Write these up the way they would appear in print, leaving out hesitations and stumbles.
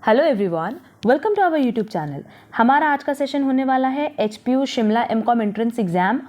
Hello everyone, welcome to our YouTube channel. हमारा आज का सेशन होने वाला है HPU Shimla MCom entrance exam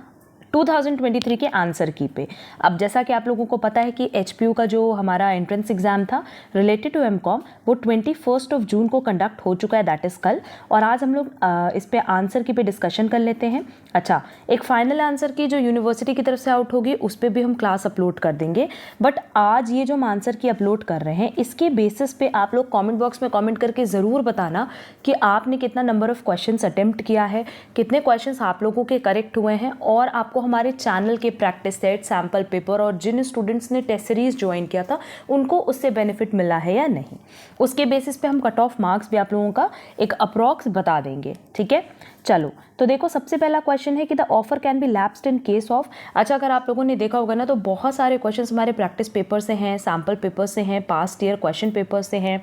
2023 के आंसर की पे। अब जैसा कि आप लोगों को पता है कि एचपीयू का जो हमारा एंट्रेंस एग्जाम था रिलेटेड टू एमकॉम वो 21 जून को कंडक्ट हो चुका है, दैट इज़ कल। और आज हम लोग इस पे आंसर की पे डिस्कशन कर लेते हैं। अच्छा, एक फाइनल आंसर की जो यूनिवर्सिटी की तरफ से आउट होगी उस पर भी हम क्लास अपलोड कर देंगे। बट आज ये जो हम आंसर की अपलोड कर रहे हैं इसके बेसिस पे आप लोग कॉमेंट बॉक्स में कॉमेंट करके ज़रूर बताना कि आपने कितना नंबर ऑफ क्वेश्चन अटेम्प्ट किया है, कितने क्वेश्चन आप लोगों के करेक्ट हुए हैं, और आपको हमारे चैनल के प्रैक्टिस सेट, सैम्पल पेपर और जिन स्टूडेंट्स ने टेस्ट सीरीज ज्वाइन किया था उनको उससे बेनिफिट मिला है या नहीं। उसके बेसिस पे हम कट ऑफ मार्क्स भी आप लोगों का एक अप्रॉक्स बता देंगे। ठीक है, चलो तो देखो, सबसे पहला क्वेश्चन है कि the offer can be lapsed in case of. अच्छा, अगर आप लोगों ने देखा होगा ना तो बहुत सारे क्वेश्चंस हमारे प्रैक्टिस पेपर से हैं, सैम्पल पेपर से हैं, पास्ट ईयर क्वेश्चन पेपर से हैं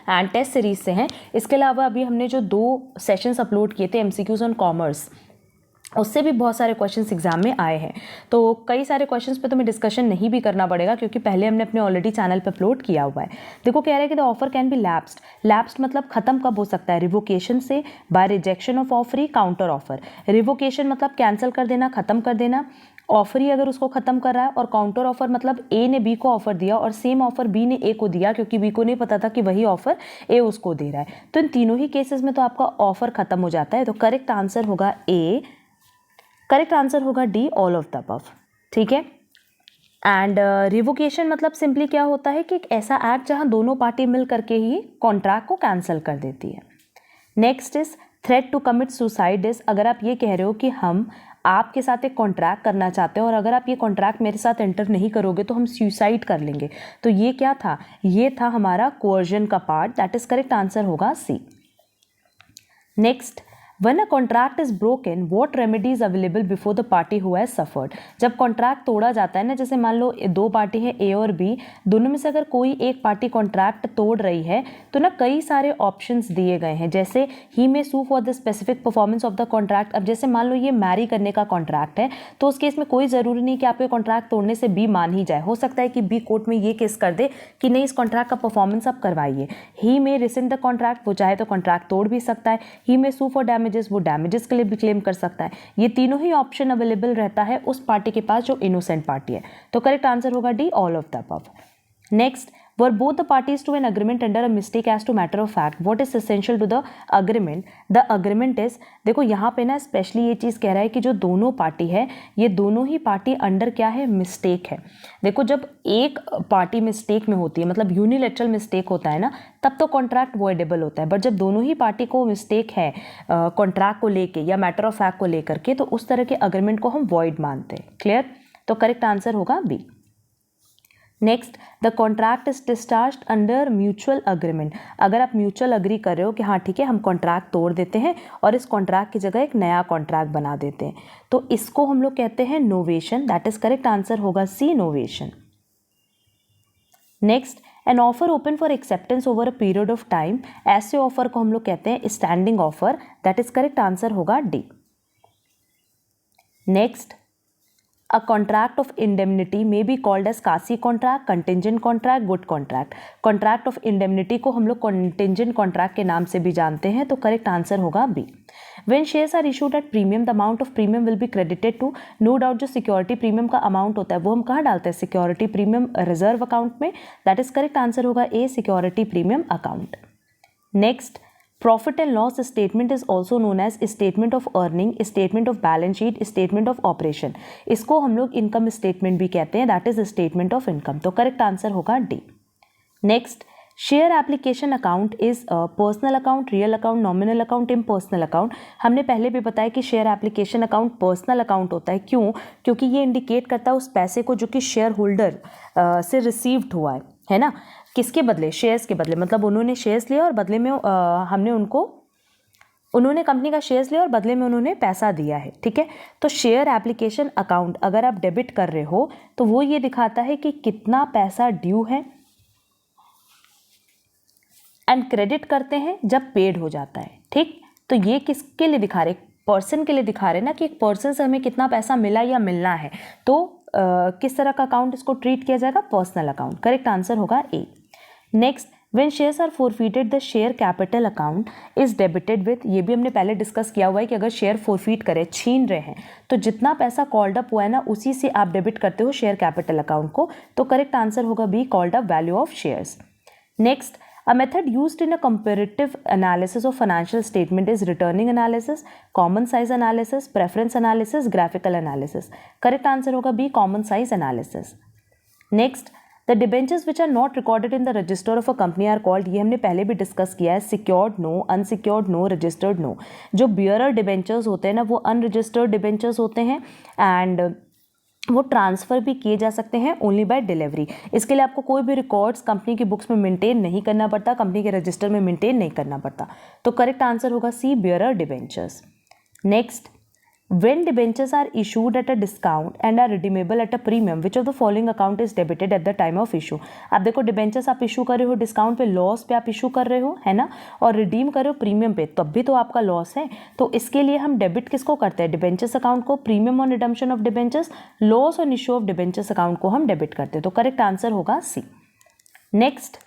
एंड टेस्ट सीरीज से हैं। इसके अलावा अभी हमने जो 2 सेशंस अपलोड किए थे एमसीक्यूज ऑन कॉमर्स, उससे भी बहुत सारे क्वेश्चंस एग्जाम में आए हैं। तो कई सारे क्वेश्चंस पे तो मैं डिस्कशन नहीं भी करना पड़ेगा क्योंकि पहले हमने अपने ऑलरेडी चैनल पे अपलोड किया हुआ है। देखो, कह रहे हैं कि the offer can be lapsed. Lapsed मतलब खत्म कब हो सकता है? रिवोकेशन से, by rejection of offer, counter offer. Revocation मतलब कैंसिल कर देना, खत्म कर देना। ऑफर ही अगर उसको खत्म कर रहा है, और काउंटर ऑफर मतलब ए ने बी को ऑफर दिया और सेम ऑफर बी ने ए को दिया क्योंकि बी को नहीं पता था कि वही ऑफर ए उसको दे रहा है। तो इन तीनों ही केसेस में तो आपका ऑफर खत्म हो जाता है। तो करेक्ट आंसर होगा ए, करेक्ट आंसर होगा D, all of the above. ठीक है, एंड रिवोकेशन मतलब सिंपली क्या होता है कि एक ऐसा एक्ट जहां दोनों पार्टी मिल करके ही कॉन्ट्रैक्ट को कैंसिल कर देती है। Next is threat to commit suicide. Is अगर आप ये कह रहे हो कि हम आपके साथ एक कॉन्ट्रैक्ट करना चाहते हैं और अगर आप ये कॉन्ट्रैक्ट मेरे साथ एंटर नहीं करोगे तो हम सुसाइड कर लेंगे, तो ये क्या था? ये था हमारा कोअर्जन का part, that is correct answer होगा C. Next, when a contract is broken, what remedy is available before the party who has suffered? जब कॉन्ट्रैक्ट तोड़ा जाता है ना, जैसे मान लो 2 पार्टी है ए और बी, दोनों में से अगर कोई एक पार्टी कॉन्ट्रैक्ट तोड़ रही है तो ना कई सारे ऑप्शंस दिए गए हैं, जैसे ही may sue for the specific performance of the contract. अब जैसे मान लो ये मैरी करने का कॉन्ट्रैक्ट है तो उस केस में कोई ज़रूरी नहीं कि आपके कॉन्ट्रैक्ट तोड़ने से बी मान ही जाए। हो सकता है कि बी कोर्ट में ये केस कर दे कि नहीं, इस कॉन्ट्रैक्ट का परफॉर्मेंस आप करवाइए। ही मे रिसेंड द कॉन्ट्रैक्ट, वो चाहे तो कॉन्ट्रैक्ट तोड़ भी सकता है। ही मे सू फॉर डैमेजेस, वो डैमेजेस के लिए भी क्लेम कर सकता है। ये तीनों ही ऑप्शन अवेलेबल रहता है उस पार्टी के पास जो इनोसेंट पार्टी है। तो करेक्ट आंसर होगा D, all of the above. Next, were both the parties to an agreement under a mistake as to matter of fact, what is essential to the agreement? The agreement is, देखो यहाँ पे ना specially ये चीज़ कह रहा है कि जो दोनों पार्टी है ये दोनों ही पार्टी अंडर क्या है? मिस्टेक है। देखो, जब एक पार्टी मिस्टेक में होती है मतलब यूनिलैटरल मिस्टेक होता है ना, तब तो कॉन्ट्रैक्ट वॉइडेबल होता है। बट जब दोनों ही पार्टी को मिस्टेक है कॉन्ट्रैक्ट को लेके या मैटर ऑफ फैक्ट को लेकर के, तो उस तरह के अग्रीमेंट को हम वॉइड मानते हैं। क्लियर? तो करेक्ट आंसर होगा B. Next, the contract is discharge under mutual agreement. अगर आप म्यूचुअल अग्री कर रहे हो कि हाँ ठीक है हम कॉन्ट्रैक्ट तोड़ देते हैं और इस कॉन्ट्रैक्ट की जगह एक नया कॉन्ट्रैक्ट बना देते हैं, तो इसको हम लोग कहते हैं novation, that is correct answer होगा C, novation. Next, an offer open for acceptance over a period of time, ऐसे ऑफर को हम लोग कहते हैं standing offer, that is correct answer होगा D. Next, a contract of indemnity may be called as quasi contract, contingent contract, good contract. Contract of indemnity को हम लोग कंटिजेंट कॉन्ट्रैक्ट के नाम से भी जानते हैं, तो करेक्ट आंसर होगा B. When shares are issued at premium, the amount of premium will be credited to, no doubt जो सिक्योरिटी प्रीमियम का अमाउंट होता है वो हम कहाँ डालते हैं? सिक्योरिटी प्रीमियम रिजर्व अकाउंट में, दैट इज करेक्ट आंसर होगा A, security premium account. Next, profit and loss statement is also known as statement of earning, statement of balance sheet, statement of operation. इसको हम लोग income statement भी कहते हैं, that is statement of income. तो correct answer होगा D. Next, share application account is personal account, real account, nominal account, impersonal account. हमने पहले भी बताया कि share application account personal account होता है। क्यों? क्योंकि ये इंडिकेट करता है उस पैसे को जो कि शेयर होल्डर से रिसीव्ड हुआ है ना, किसके बदले? शेयर्स के बदले। मतलब उन्होंने शेयर्स लिया और बदले में हमने उन्होंने कंपनी का शेयर्स लिया और बदले में उन्होंने पैसा दिया है। ठीक है, तो शेयर एप्लीकेशन अकाउंट अगर आप डेबिट कर रहे हो तो वो ये दिखाता है कि कितना पैसा ड्यू है, एंड क्रेडिट करते हैं जब पेड हो जाता है। ठीक, तो ये किसके लिए दिखा रहे? पर्सन के लिए दिखा रहे ना कि एक पर्सन से हमें कितना पैसा मिला या मिलना है। तो किस तरह का अकाउंट इसको ट्रीट किया जाएगा? Personal account. करेक्ट आंसर होगा A. Next, when shares are forfeited the share capital account is debited with, ये भी हमने पहले डिस्कस किया हुआ है कि अगर शेयर फोरफीट करे, छीन रहे हैं, तो जितना पैसा कॉल्ड अप हुआ है ना उसी से आप डेबिट करते हो शेयर कैपिटल अकाउंट को। तो करेक्ट आंसर होगा B, called up value of shares. Next, a method used in a comparative analysis of financial statement is returning analysis, common size analysis, preference analysis, graphical analysis. Correct answer होगा B, common size analysis. Next, the debentures which are not recorded in the register of a company are called, ये हमने पहले भी discuss किया है, secured no, unsecured no, registered no. जो bearer debentures होते हैं ना वो unregistered debentures होते हैं and वो ट्रांसफ़र भी किए जा सकते हैं ओनली बाय डिलीवरी। इसके लिए आपको कोई भी रिकॉर्ड्स कंपनी की बुक्स में मेंटेन नहीं करना पड़ता, कंपनी के रजिस्टर में मेंटेन नहीं करना पड़ता। तो करेक्ट आंसर होगा C, bearer debentures. Next, when debentures are issued at a discount and are redeemable at a premium, which of the following account is debited at the time of issue? आप देखो debentures आप issue कर रहे हो discount पे, loss पे आप issue कर रहे हो, है ना, और रिडीम कर रहे हो प्रीमियम पे, तब भी तो आपका लॉस है। तो इसके लिए हम डेबिट किसको करते हैं? डिबेंचर्स अकाउंट को। Premium on redemption of debentures, loss on issue of debentures account को हम डेबिट करते हैं। तो करेक्ट आंसर होगा C. Next,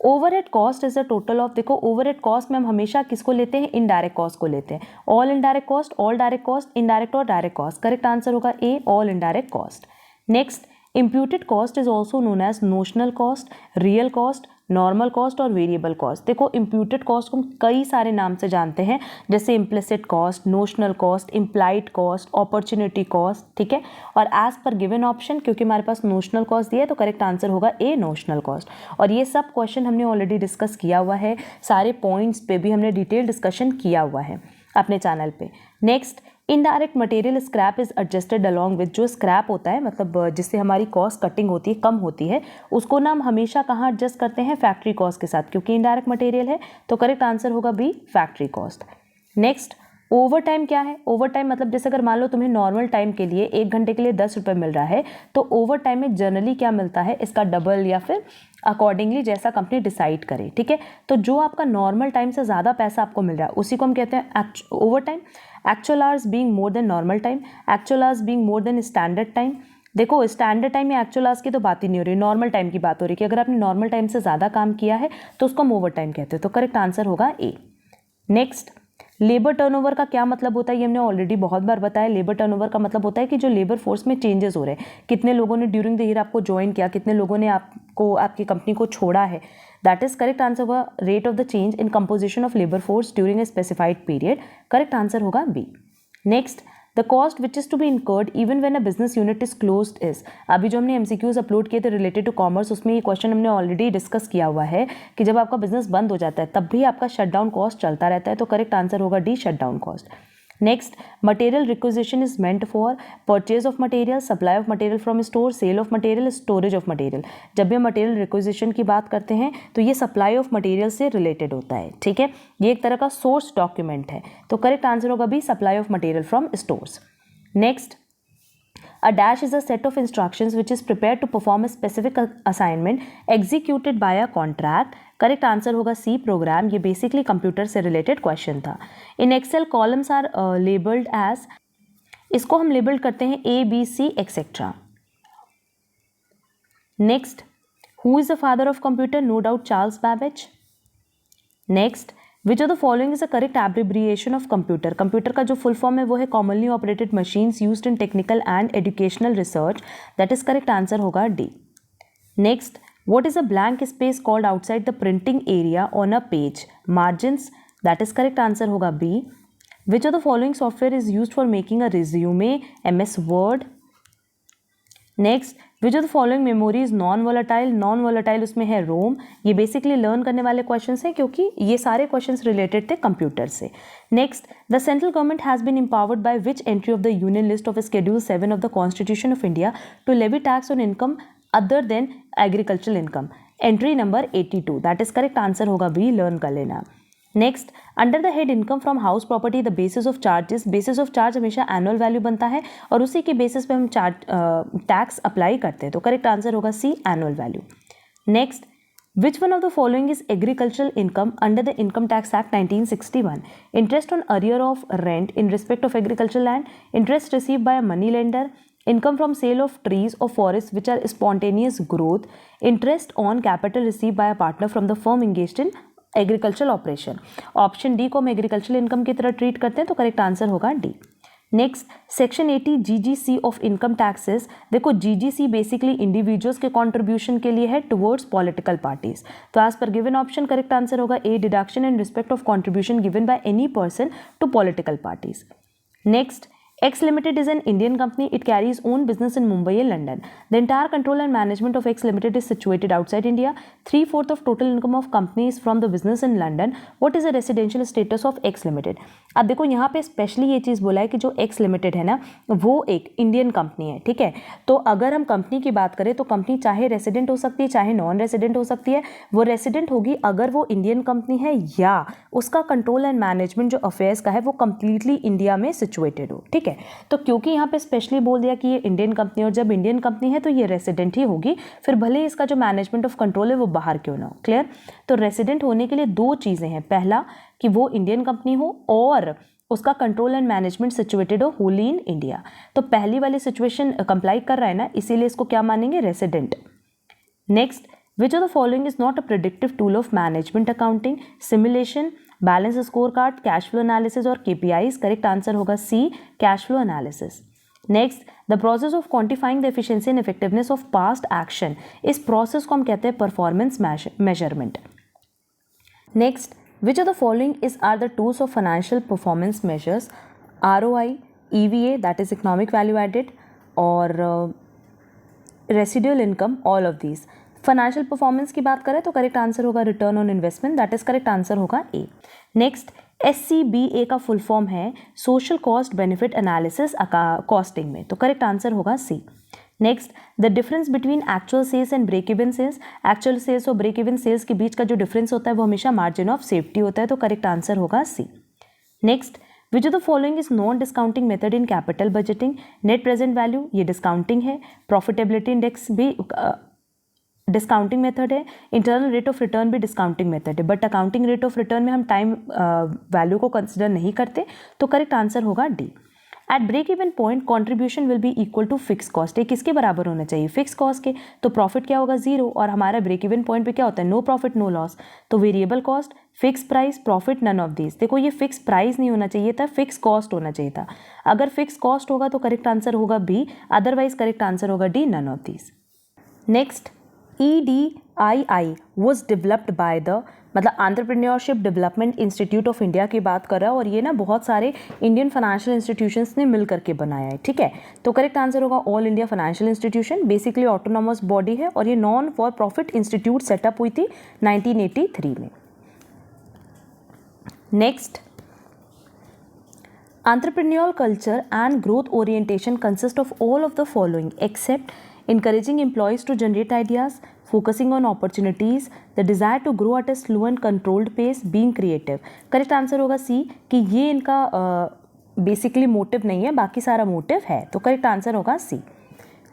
overhead cost is the total of, देखो ओवरहेड कॉस्ट में हम हमेशा किसको लेते हैं? इनडायरेक्ट कॉस्ट को लेते हैं। All indirect cost, all direct cost, indirect और डायरेक्ट कॉस्ट। करेक्ट आंसर होगा A, all indirect cost. Next, imputed cost is also known as notional cost, real cost, normal cost और वेरिएबल कॉस्ट। देखो imputed cost को हम कई सारे नाम से जानते हैं, जैसे implicit cost, notional cost, implied cost, opportunity cost, ठीक है। और एज पर गिवन ऑप्शन, क्योंकि हमारे पास नोशनल कॉस्ट दिया है तो करेक्ट आंसर होगा ए, नोशनल कॉस्ट। और ये सब क्वेश्चन हमने ऑलरेडी डिस्कस किया हुआ है, सारे पॉइंट्स पे भी हमने डिटेल डिस्कशन किया हुआ है अपने चैनल पे। Next, indirect material scrap is adjusted along with, जो स्क्रैप होता है मतलब जिससे हमारी कॉस्ट कटिंग होती है, कम होती है, उसको ना हम हमेशा कहाँ एडजस्ट करते हैं? फैक्ट्री कॉस्ट के साथ, क्योंकि इनडायरेक्ट मटेरियल है। तो करेक्ट आंसर होगा B, factory cost. Next, over time क्या है? ओवर टाइम मतलब जैसे अगर मान लो तुम्हें नॉर्मल टाइम के लिए 1 घंटे के लिए 10 रुपये मिल रहा है, तो ओवर टाइम में जनरली क्या मिलता है? इसका डबल या फिर अकॉर्डिंगली जैसा कंपनी डिसाइड करे, ठीक है। तो जो आपका नॉर्मल टाइम से ज़्यादा पैसा आपको मिल रहा है उसी को हम कहते हैं over time. Actual hours being more than normal time, actual hours being more than standard time. देखो स्टैंडर्ड टाइम या एक्चुअल आवर्स की तो बात ही नहीं हो रही, नॉर्मल टाइम की बात हो रही है कि अगर आपने नॉर्मल टाइम से ज़्यादा काम किया है तो उसको हम ओवर टाइम कहते हैं। तो करेक्ट आंसर होगा ए। नेक्स्ट, लेबर टर्नओवर का क्या मतलब होता है? ये हमने ऑलरेडी बहुत बार बताया। लेबर टर्नओवर का मतलब होता है कि जो लेबर फोर्स में चेंजेस हो रहे हैं, कितने लोगों ने ड्यूरिंग द ईयर आपको ज्वाइन किया, कितने लोगों ने आपको आपकी कंपनी को छोड़ा है। दैट इज करेक्ट आंसर होगा rate of the change in composition of labour force during a specified period. Correct answer होगा B. Next, the cost which is to be incurred even when a business unit is closed is, अभी जो हमने MCQs upload किए थे related to commerce, उसमें ये question हमने already discuss किया हुआ है कि जब आपका बिजनेस बंद हो जाता है तब भी आपका शटडाउन कॉस्ट चलता रहता है। तो करेक्ट आंसर होगा D, shutdown cost. Next, material requisition is meant for purchase of material, supply of material from store, sale of material, storage of material. जब भी हम मटेरियल रिक्विजिशन की बात करते हैं तो ये सप्लाई ऑफ मटेरियल से रिलेटेड होता है, ठीक है। ये एक तरह का सोर्स डॉक्यूमेंट है। तो करेक्ट आंसर होगा B, supply of material from stores. Next, a dash is a set of instructions which is prepared to perform a specific assignment executed by a contract. Correct answer होगा C, program. ये basically computer से related question था। In Excel columns are labelled as, इसको हम labelled करते हैं A, B, C etcetera. Next, who is the father of computer? No doubt Charles Babbage. Next, which of the following is a correct abbreviation of computer? Computer का जो full form है वो है commonly operated machines used in technical and educational research. That is correct answer होगा D. Next, what is a blank space called outside the printing area on a page? Margins. That is correct answer होगा B. Which of the following software is used for making a resume? MS Word. Next, which of the following memory is non-volatile? Non-volatile उसमें है ROM. ये basically learn करने वाले questions हैं क्योंकि ये सारे क्वेश्चंस रिलेटेड थे कंप्यूटर से। Next, the central government has been empowered by which entry of the union list of Schedule 7 of the Constitution of India to levy tax on income other than agricultural income? Entry number 82. That is correct answer होगा B, learn कर लेना। Next, under the head income from house property the basis of charges. Basis of charge हमेशा annual value बनता है और उसी के basis पे हम टैक्स अप्लाई करते हैं। तो करेक्ट आंसर होगा C, annual value. Next, which one of the following is agricultural income under the income tax act 1961? Interest on arrear of rent in respect of agricultural land, interest receive by a money lender, income from sale of trees और forest which are spontaneous growth, interest on capital receive by a partner from the firm engaged in agricultural operation. Option D को हम agricultural income की तरह treat करते हैं, तो correct answer होगा D. Next, section 80 GGC of income taxes. देखो GGC basically individuals के कंट्रीब्यूशन के लिए है टुवर्ड्स पॉलिटिकल पार्टीज। तो as per given option correct answer होगा A, deduction in respect of contribution given by any person to political parties. Next, X Limited is an Indian company. It carries own business in Mumbai and London. The entire control and management of X Limited is situated outside India. 3/4 of total income of company is from the business in London. What is the residential status of X Limited? अब देखो यहाँ पे specially ये चीज़ बोला है कि जो X Limited है ना, वो एक इंडियन कंपनी है, ठीक है। तो अगर हम कंपनी की बात करें तो कंपनी चाहे रेसिडेंट हो सकती है, चाहे नॉन रेसिडेंट हो सकती है। वो रेसिडेंट होगी अगर वो इंडियन कंपनी है या उसका कंट्रोल एंड मैनेजमेंट जो अफेयर्स का है वो कंप्लीटली इंडिया में सिचुएटेड हो, ठीक है। तो क्योंकि यहाँ पे स्पेशली बोल दिया कि ये इंडियन कंपनी, और जब इंडियन कंपनी है तो ये रेसिडेंट ही होगी, फिर भले इसका जो मैनेजमेंट ऑफ कंट्रोल है वो बाहर क्यों ना हो। क्लियर? तो रेसिडेंट होने के लिए दो चीज़ें हैं, पहला कि वो इंडियन कंपनी हो और उसका कंट्रोल एंड मैनेजमेंट सिचुएटेड हो होली इन इंडिया। तो पहली वाली सिचुएशन कंप्लाई कर रहा है ना, इसीलिए इसको क्या मानेंगे, resident. Next, which of the following is not a predictive tool of management accounting? Simulation, balance score card, cash flow analysis और केपीआईज। करेक्ट आंसर होगा C, cash flow analysis. Next, the process of quantifying the efficiency and effectiveness of past action. इस process को हम कहते हैं performance measurement. Next, which of the following is are the tools of financial performance measures? ROI, EVA that is economic value added, और residual income, all of these. Financial performance की बात करें तो करेक्ट आंसर होगा return on investment, that is correct answer होगा A. Next, SCBA का full form है social cost benefit analysis costing में, तो करेक्ट आंसर होगा C. Next, the difference between actual sales and break even sales. Actual sales और break even sales के बीच का जो डिफरेंस होता है वो हमेशा मार्जिन ऑफ सेफ्टी होता है, तो करेक्ट आंसर होगा C. Next, which of the following is non discounting method in capital budgeting? Net present value, ये डिस्काउंटिंग है। प्रॉफिटेबिलिटी इंडेक्स भी डिस्काउंटिंग मेथड है। इंटरनल रेट ऑफ रिटर्न भी डिस्काउंटिंग मेथड है, but accounting rate of return में हम time value को consider नहीं करते, तो करेक्ट आंसर होगा D. At break even point contribution will be equal to fix cost. ये किसके बराबर होना चाहिए? फिक्स कॉस्ट के। तो प्रॉफिट क्या होगा? जीरो, और हमारा ब्रेक इवन पॉइंट पे क्या होता है? No profit no loss. तो variable cost, fix price, profit, none of these. देखो ये फिक्स प्राइस नहीं होना चाहिए था, फिक्स कॉस्ट होना चाहिए था। अगर फिक्स कॉस्ट होगा तो करेक्ट आंसर होगा बी, अदरवाइज करेक्ट आंसर होगा D, none of these. Next, EDII was developed by the, मतलब entrepreneurship development institute of India की बात कर रहा है, और ये ना बहुत सारे इंडियन फाइनेंशियल इंस्टीट्यूशंस ने मिल करके बनाया है, ठीक है। तो करेक्ट आंसर होगा all India financial institution. Basically autonomous body है और ये non for profit institute setup हुई थी 1983 में। Next, entrepreneurial culture and growth orientation consist of all of the following except encouraging employees to generate ideas, focusing on opportunities, the desire to grow at a slow and controlled pace, being creative। Correct answer होगा सी, कि ये इनका basically motive नहीं है, बाकी सारा motive है, तो करेक्ट आंसर होगा C.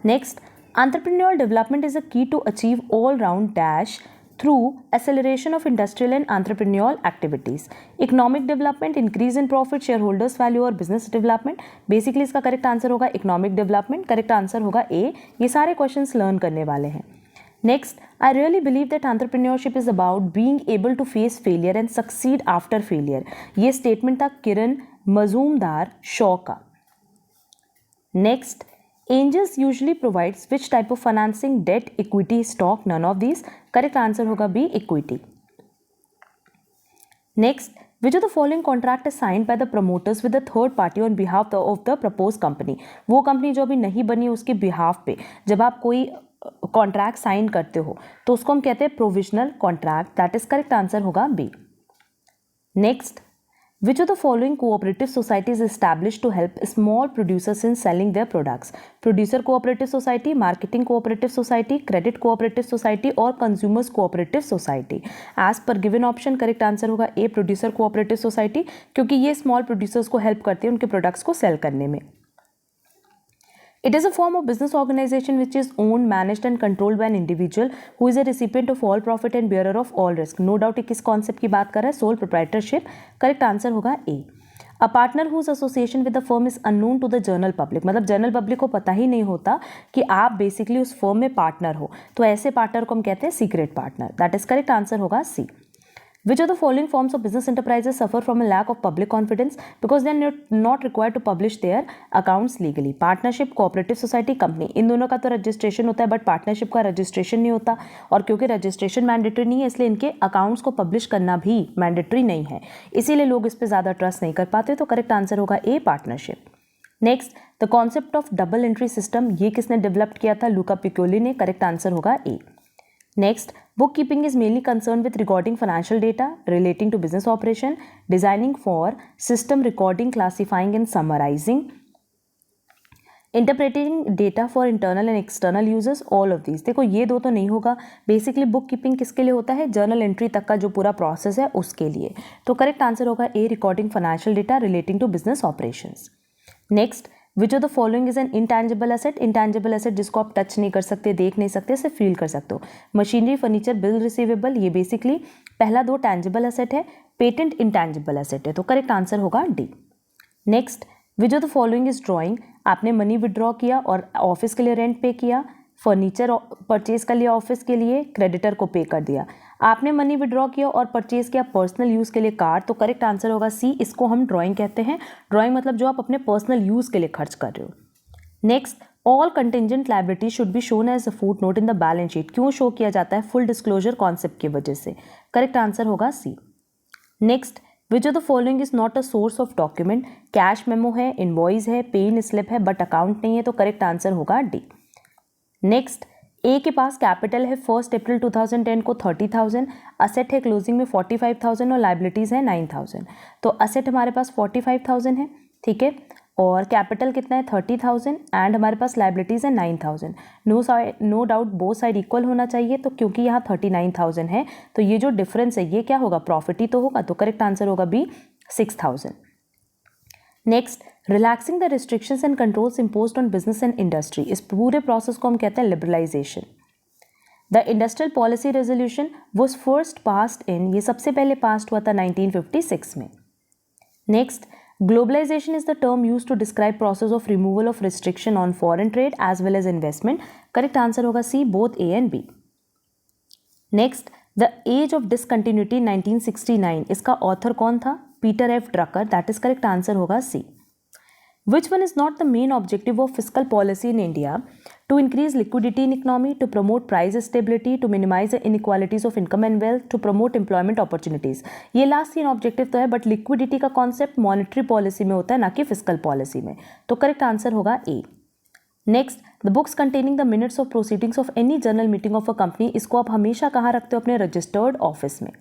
Next, entrepreneurial development is a key to achieve all round dash through acceleration of industrial and entrepreneurial activities, economic development, increase in profit, shareholders value और business development। Basically इसका correct answer होगा economic development, correct answer होगा A. ये सारे questions learn करने वाले हैं। Next, I really believe that entrepreneurship is about being able to face failure and succeed after failure. ये स्टेटमेंट था किरण मजूमदार शॉ का। Next, Angels usually provides which type of financing? Debt, equity, stock, none of these। Correct answer होगा B, equity। Next, which of the following contract is signed by the promoters with the third party on behalf of the proposed company? वो company जो अभी नहीं बनी उसके behalf पे जब आप कोई कॉन्ट्रैक्ट साइन करते हो तो उसको हम कहते हैं provisional contract, that is correct answer होगा B. Next, which of the following cooperative societies established to help small producers in selling their products? Producer cooperative society, marketing cooperative society, credit cooperative society और consumers cooperative society। As per given option correct answer होगा A, producer cooperative society, क्योंकि ये small producers को help करते हैं उनके products को sell करने में। It is a form of business organization which is owned, managed and controlled by an individual who is a recipient of all profit and bearer of all risk। No doubt ये किस concept की बात कर रहा है? Sole proprietorship। Correct answer होगा A। A partner whose association with the firm is unknown to the general public, मतलब general public को पता ही नहीं होता कि आप बेसिकली उस फर्म में पार्टनर हो, तो ऐसे पार्टनर को हम कहते हैं secret partner. That is correct answer होगा C. Which of the following forms of business enterprises suffer from a lack of public confidence because they are not required to publish their accounts legally? Partnership, cooperative society, company, इन दोनों का तो registration होता है but partnership का registration नहीं होता, और क्योंकि रजिस्ट्रेशन मैंडेटरी नहीं है इसलिए इनके अकाउंट्स को पब्लिश करना भी मैंडेटरी नहीं है, इसीलिए लोग इस पर ज़्यादा ट्रस्ट नहीं कर पाते। तो करेक्ट आंसर होगा A, partnership. Next, the concept of double entry system, ये किसने डेवलप किया था? लुका पिकोली ने। करेक्ट आंसर होगा ए। Next, bookkeeping is mainly concerned with recording financial data relating to business operation, designing for system recording, classifying and summarizing, interpreting data for internal and external users, all of these। देखो ये दो तो नहीं होगा, basically book keeping किसके लिए होता है? जर्नल एंट्री तक का जो पूरा प्रोसेस है उसके लिए। तो करेक्ट आंसर होगा A, recording financial data relating to business operations. Next, which of the following is an intangible asset? Intangible asset जिसको आप टच नहीं कर सकते, देख नहीं सकते, सिर्फ फील कर सकते हो। मशीनरी, फर्नीचर, बिल रिसीवेबल, ये बेसिकली पहला दो टैंजिबल एसेट है, पेटेंट इंटैंजिबल एसेट है। तो करेक्ट आंसर होगा D. Next, which of the following is drawing? आपने मनी विड्रॉ किया और ऑफिस के लिए रेंट पे किया, फर्नीचर परचेज कर लिया ऑफिस के लिए, क्रेडिटर को पे कर दिया। आपने मनी विड्रॉ किया और परचेज किया पर्सनल यूज़ के लिए कार, तो करेक्ट आंसर होगा सी, इसको हम ड्राइंग कहते हैं। ड्राइंग मतलब जो आप अपने पर्सनल यूज़ के लिए खर्च कर रहे हो। Next, all contingent liability should be shown as a foot note in the balance sheet. क्यों शो किया जाता है? फुल डिस्क्लोजर कॉन्सेप्ट की वजह से। करेक्ट आंसर होगा C. Next, which of the following is not a source of document? Cash memo है, invoice है, पे इन स्लिप है बट अकाउंट नहीं है, तो करेक्ट आंसर होगा डी। नेक्स्ट, ए के पास कैपिटल है 1 अप्रैल 2010 को 30,000, असेट है क्लोजिंग में 45,000 और लाइबिलिटीज़ है 9,000। तो असेट हमारे पास 45,000 है, ठीक है, और कैपिटल कितना है 30,000 एंड हमारे पास लाइबिलिटीज़ है 9,000। No doubt both side equal होना चाहिए, तो क्योंकि यहाँ 39,000 है तो ये जो डिफरेंस है ये क्या होगा? प्रॉफिट ही तो होगा। तो करेक्ट आंसर होगा B, 6,000। Next, relaxing the restrictions and controls imposed on business and industry, इस पूरे प्रोसेस को हम कहते हैं liberalisation. The industrial policy resolution was first passed in, ये सबसे पहले पास हुआ था 1956 में। Next, globalisation is the term use to describe process of removal of restriction on foreign trade as well as investment. Correct answer होगा C, both A and B. Next, the age of discontinuity 1969, इसका author कौन था? Peter F Drucker. That is correct answer होगा C. Which one is not the main objective of fiscal policy in India? To increase liquidity in economy, to promote price stability, to minimize the inequalities of income and wealth, to promote employment opportunities। ये last तीन objective तो है but liquidity का concept monetary policy में होता है ना कि फिजिकल पॉलिसी में, तो करेक्ट आंसर होगा A. Next, the books containing the minutes of proceedings of any general meeting of a company, इसको आप हमेशा कहाँ रखते हो? अपने रजिस्टर्ड ऑफिस में।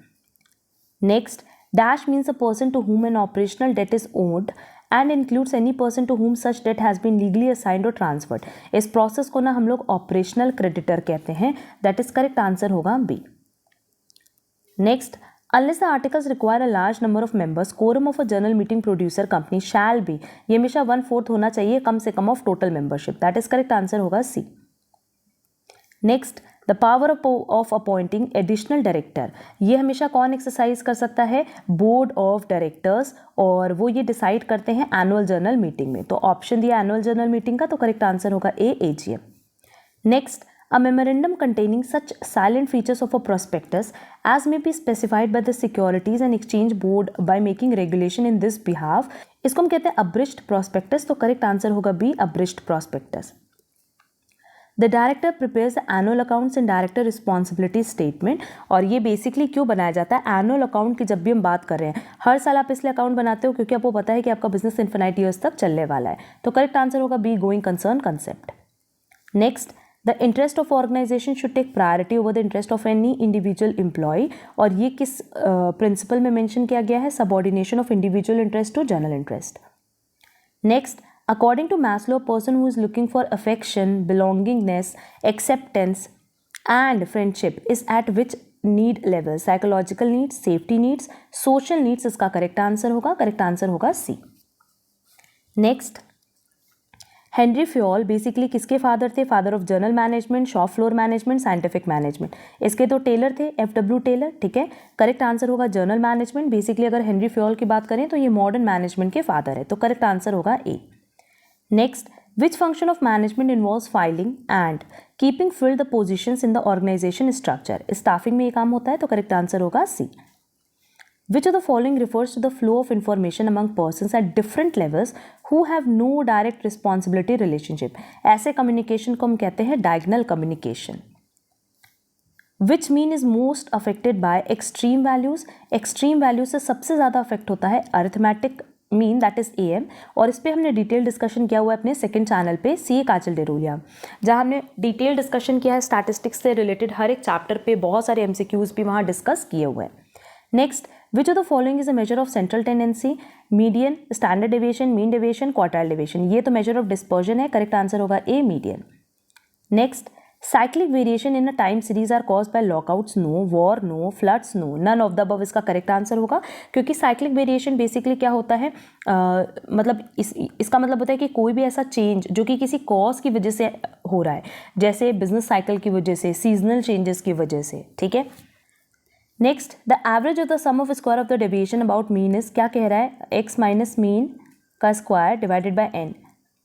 Next, dash means a person to whom an operational debt is owed and includes any person to whom such debt has been legally assigned or transferred। इस process को ना हम लोग ऑपरेशनल क्रेडिटर कहते हैं। That is correct answer होगा B. Next, unless the articles require a large number of members, quorum of a general meeting producer company shall be, ये हमेशा 1/4 होना चाहिए कम से कम of total membership. That is correct answer होगा C. Next, the power of appointing additional director, ये हमेशा कौन एक्सरसाइज कर सकता है? बोर्ड ऑफ डायरेक्टर्स, और वो ये डिसाइड करते हैं एनुअल जनरल मीटिंग में। तो ऑप्शन दिया एनुअल जनरल मीटिंग का, तो करेक्ट आंसर होगा A, AGM. Next, a memorandum containing such silent features of a prospectus as may be specified by the Securities and Exchange Board by making regulation in this behalf, इसको हम कहते हैं abridged prospectus। तो correct answer होगा B, abridged prospectus। The director prepares annual accounts and director responsibility statement, और ये basically क्यों बनाया जाता है? एनुअल अकाउंट की जब भी हम बात कर रहे हैं, हर साल आप इसलिए अकाउंट बनाते हो क्योंकि आपको पता है कि आपका बिजनेस इन्फिनाइट ईयर्स तक चलने वाला है। तो करेक्ट आंसर होगा B, going concern concept. Next, the interest of organisation should take priority over the interest of any individual employ, और ये किस प्रिंसिपल में मेंशन किया गया है? Subordination of individual interest to general interest. Next, according to Maslow, a person who is looking for affection, belongingness, acceptance and friendship is at which need level? Psychological needs, safety needs, social needs, इसका correct answer होगा C। Next, Henry Fayol basically किसके father थे? Father of journal management, shop floor management, scientific management. इसके तो Taylor थे, FW Taylor, ठीक है। Correct answer होगा जर्नल मैनेजमेंट। बेसिकली अगर हेनरी फ्योल की बात करें तो ये मॉडर्न मैनेजमेंट के फादर है, तो करेक्ट आंसर होगा A. Next, which function of management involves filing and keeping filled the positions in the organization structure? Staffing में ये काम होता है, तो करेक्ट आंसर होगा C. Which of the following refers to the flow of information among persons at different levels who have no direct responsibility relationship? ऐसे communication को हम कहते हैं diagonal communication. Which mean is most affected by extreme values? Extreme values से सबसे ज़्यादा affect होता है arithmetic mean, that is AM, और इस पर हमने डिटेल डिस्कशन किया हुआ है अपने सेकंड चैनल पे CA काजल डेरोलिया, जहां हमने डिटेल डिस्कशन किया है स्टैटिस्टिक्स से रिलेटेड हर एक चैप्टर पे, बहुत सारे MCQs भी वहां डिस्कस किए हुए हैं। Next, which of the following is a measure of central tendency? Median, standard deviation, mean deviation, quartile deviation. ये तो मेजर ऑफ डिस्पर्जन है, करेक्ट आंसर होगा A, median. Next, cyclic variation in a time series are cause by lockouts? No, war? No, floods? No, none of the above इसका correct answer होगा, क्योंकि cyclic variation basically क्या होता है, मतलब इसका मतलब होता है कि कोई भी ऐसा चेंज जो कि किसी कॉज की वजह से हो रहा है, जैसे बिजनेस साइकिल की वजह से, सीजनल चेंजेस की वजह से, ठीक है। Next, the average of the sum of square of the deviation about mean is, क्या कह रहा है, x माइनस मीन का स्क्वायर डिवाइडेड बाय n।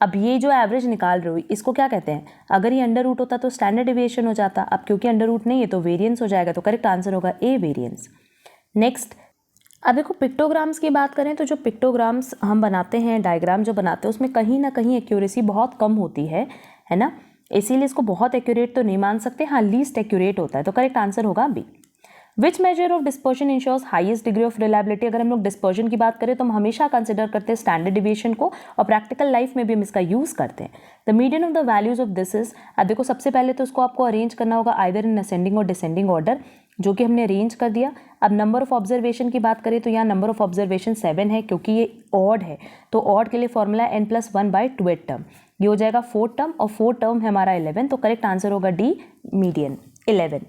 अब ये जो एवरेज निकाल रहे हो इसको क्या कहते हैं? अगर ये अंडर रूट होता तो स्टैंडर्ड डेविएशन हो जाता, अब क्योंकि अंडर रूट नहीं है तो वेरिएंस हो जाएगा, तो करेक्ट आंसर होगा ए, वेरिएंस। नेक्स्ट, अब देखो पिक्टोग्राम्स की बात करें तो जो पिक्टोग्राम्स हम बनाते हैं, डायग्राम जो बनाते हैं, उसमें कहीं ना कहीं एक्यूरेसी बहुत कम होती है ना, इसीलिए इसको बहुत एक्यूरेट तो नहीं मान सकते, हाँ लीस्ट एक्यूरेट होता है, तो करेक्ट आंसर होगा B. Which measure of dispersion ensures highest degree of reliability? अगर हम लोग डिस्पर्शन की बात करें तो हम हमेशा कंसिडर करते हैं स्टैंडर्ड डिविएशन को, और प्रैक्टिकल लाइफ में भी हम इसका यूज करते हैं। The median of the values of this is, अब देखो सबसे पहले तो उसको आपको अरेंज करना होगा आइदर इन असेंडिंग और डिसेंडिंग ऑर्डर, जो कि हमने अरेंज कर दिया। अब नंबर ऑफ ऑब्जर्वेशन की बात करें तो यहाँ नंबर ऑफ ऑब्जर्वेशन 7 है, क्योंकि ये ऑड है, तो ऑड के लिए फॉर्मूला n+1/2 टर्म, ये हो जाएगा 4 टर्म, और 4 टर्म है हमारा 11, तो करेक्ट आंसर होगा D, median 11।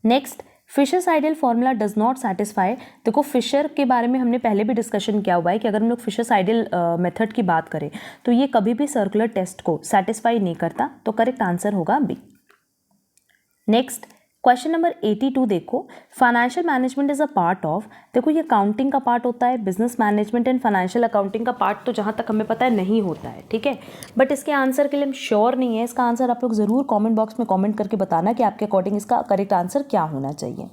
Next, Fisher's ideal formula does not satisfy. देखो फिशर के बारे में हमने पहले भी डिस्कशन किया हुआ है कि अगर हम लोग फिशर्स आइडियल मेथड की बात करें तो ये कभी भी सर्कुलर टेस्ट को सेटिस्फाई नहीं करता, तो करेक्ट आंसर होगा बी। नेक्स्ट, क्वेश्चन नंबर 82 देखो, financial management is a part of, देखो ये अकाउंटिंग का पार्ट होता है, business management and financial accounting का पार्ट तो जहाँ तक हमें पता है नहीं होता है, ठीक है, बट इसके आंसर के लिए हम श्योर नहीं है। इसका आंसर आप लोग ज़रूर कमेंट बॉक्स में कमेंट करके बताना कि आपके अकॉर्डिंग इसका करेक्ट आंसर क्या होना चाहिए।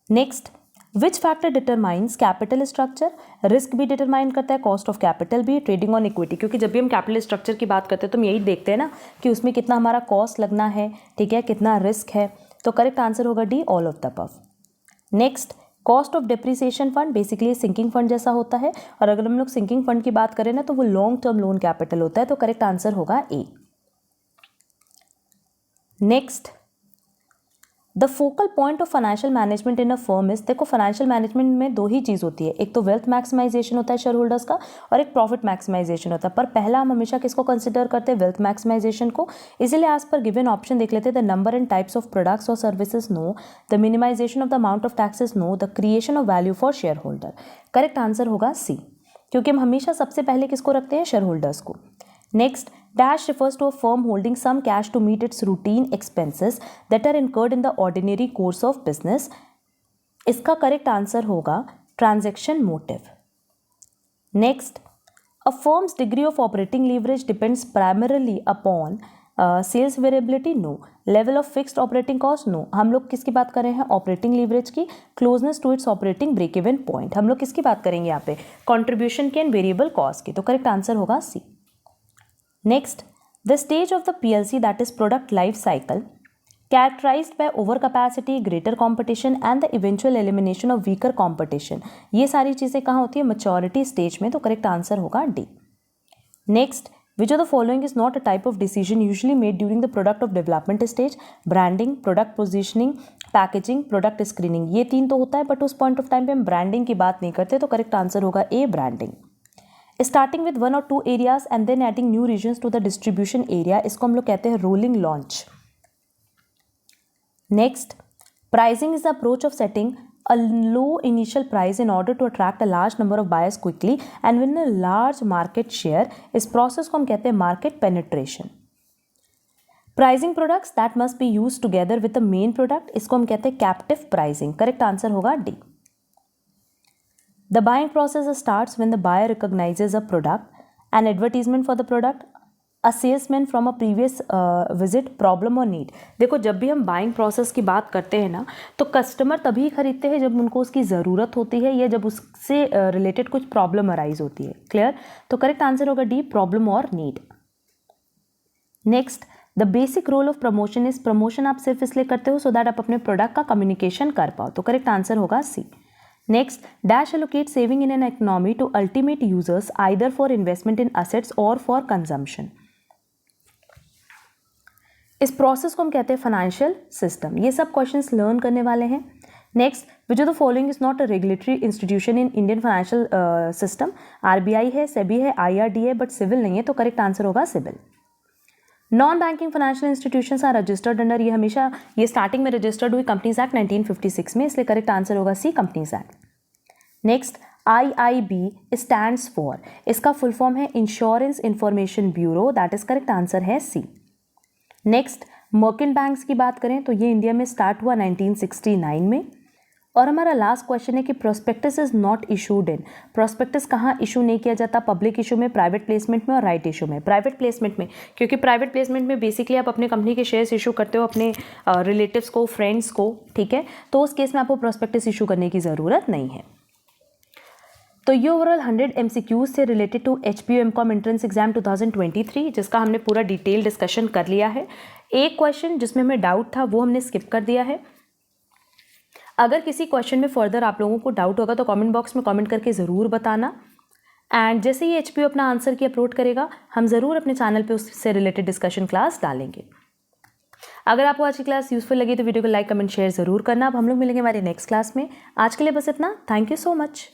Next, which factor determines capital structure? Risk भी डिटरमाइन करता है, कॉस्ट ऑफ कैपिटल भी, ट्रेडिंग ऑन इक्विटी, क्योंकि जब भी हम कैपिटल स्ट्रक्चर की बात करते हैं तो हम यही देखते हैं ना कि उसमें कितना हमारा कॉस्ट लगना है, ठीक है, कितना रिस्क है, तो करेक्ट आंसर होगा D, all of the above. Next, cost of depreciation fund basically sinking fund जैसा होता है, और अगर हम लोग सिंकिंग फंड की बात करें ना तो वो लॉन्ग टर्म लोन कैपिटल होता है, तो करेक्ट आंसर होगा A. Next, the focal point of financial management in a firm is, देखो फाइनेंशियल मैनेजमेंट में दो ही चीज़ होती है, एक तो वेल्थ मैक्सिमाइजेशन होता है शेयर होल्डर्स का, और एक प्रॉफिट मैक्सिमाइजेशन होता है, पर पहला हम हमेशा किसको कंसिडर करते हैं? वेल्थ मैक्सिमाइजेशन को। इसीलिए आज पर गिवन ऑप्शन देख लेते हैं, the number and types of products और services no, the minimization of the amount of taxes no, the creation of value for share holder. Correct answer होगा सी, क्योंकि हम हमेशा सबसे पहले किसको रखते हैं? शेयर होल्डर्स को। Next, dash refers to a firm holding some cash to meet its routine expenses that are incurred in the ordinary course of business. इसका करेक्ट आंसर होगा transaction motive. Next, a firm's degree of operating leverage depends primarily upon sales variability, no, level of fixed operating cost, no। हम लोग किसकी बात कर रहे हैं? Operating leverage की, closeness to its operating break even point, हम लोग किसकी बात करेंगे यहाँ पे? कॉन्ट्रीब्यूशन की एंड वेरिएबल कॉस्ट की, तो करेक्ट आंसर होगा सी। Next, the stage of the PLC, that is product life cycle, characterized by overcapacity, greater competition and the eventual elimination of weaker competition, ये सारी चीज़ें कहाँ होती है? maturity stage में, तो correct answer होगा D। Next, which of the following is not a type of decision usually made during the product of development stage? branding, product positioning, packaging, product screening, ये तीन तो होता है, बट उस point of time पे हम branding की बात नहीं करते, तो correct answer होगा A, branding। Starting with 1 or 2 areas and then adding new regions to the distribution area, इसको हम लोग कहते हैं rolling launch. Next, pricing is the approach of setting a low initial price in order to attract a large number of buyers quickly and win a large market share. इस process को हम कहते हैं market penetration. Pricing products that must be used together with the main product, इसको हम कहते हैं captive pricing. Correct answer होगा D. The buying process starts when the buyer recognizes a product, an advertisement for the product, a salesman from a previous visit, problem or need. देखो जब भी हम buying process की बात करते हैं ना तो कस्टमर तभी खरीदते हैं जब उनको उसकी ज़रूरत होती है या जब उससे रिलेटेड कुछ प्रॉब्लम अराइज होती है. क्लियर? तो करेक्ट आंसर होगा डी, प्रॉब्लम और need. Next, the basic role of promotion is, promotion आप सिर्फ इसलिए करते हो सो दैट आप अपने प्रोडक्ट का कम्युनिकेशन कर पाओ. तो करेक्ट आंसर होगा सी. Next, dash allocate saving in an economy to ultimate users either for investment in assets or for consumption. इस प्रोसेस को हम कहते हैं फाइनेंशियल सिस्टम. ये सब क्वेश्चंस लर्न करने वाले हैं. Next, which of the following is not a regulatory institution in Indian financial system. RBI है, सेबी है, आईआरडी है, बट सिविल नहीं है. तो करेक्ट आंसर होगा civil. Non banking financial institutions are registered under, ये हमेशा ये स्टार्टिंग में रजिस्टर्ड हुई कंपनीज एक्ट 1956 में, इसलिए करेक्ट आंसर होगा C, companies act. Next, IIB stands for, इसका फुल फॉर्म है insurance information bureau. That is correct answer है सी. नेक्स्ट, मर्केंट बैंक्स की बात करें तो ये इंडिया में स्टार्ट हुआ 1969 में. और हमारा लास्ट क्वेश्चन है कि prospectus is not issued in, prospectus कहाँ इशू नहीं किया जाता, पब्लिक इशू में, प्राइवेट प्लेसमेंट में और राइट इशू में. प्राइवेट प्लेसमेंट में, क्योंकि प्राइवेट प्लेसमेंट में बेसिकली आप अपने कंपनी के शेयर्स इशू करते हो अपने रिलेटिव्स को, फ्रेंड्स को, ठीक है. तो उस केस में आपको प्रोस्पेक्टस इशू करने की ज़रूरत नहीं है. तो ये ओवरऑल 100 MCQs से related to HPU MCOM entrance exam 2023, जिसका हमने पूरा डिटेल डिस्कशन कर लिया है. एक क्वेश्चन जिसमें हमें डाउट था वो हमने स्किप कर दिया है. अगर किसी क्वेश्चन में फर्दर आप लोगों को डाउट होगा तो कमेंट बॉक्स में कमेंट करके ज़रूर बताना. एंड जैसे ही HPU अपना आंसर की अपलोड करेगा हम ज़रूर अपने चैनल पे उससे रिलेटेड डिस्कशन क्लास डालेंगे. अगर आपको आज की क्लास यूजफुल लगी तो वीडियो को लाइक, कमेंट, शेयर ज़रूर करना. अब हम लोग मिलेंगे हमारे नेक्स्ट क्लास में. आज के लिए बस इतना. Thank you so much.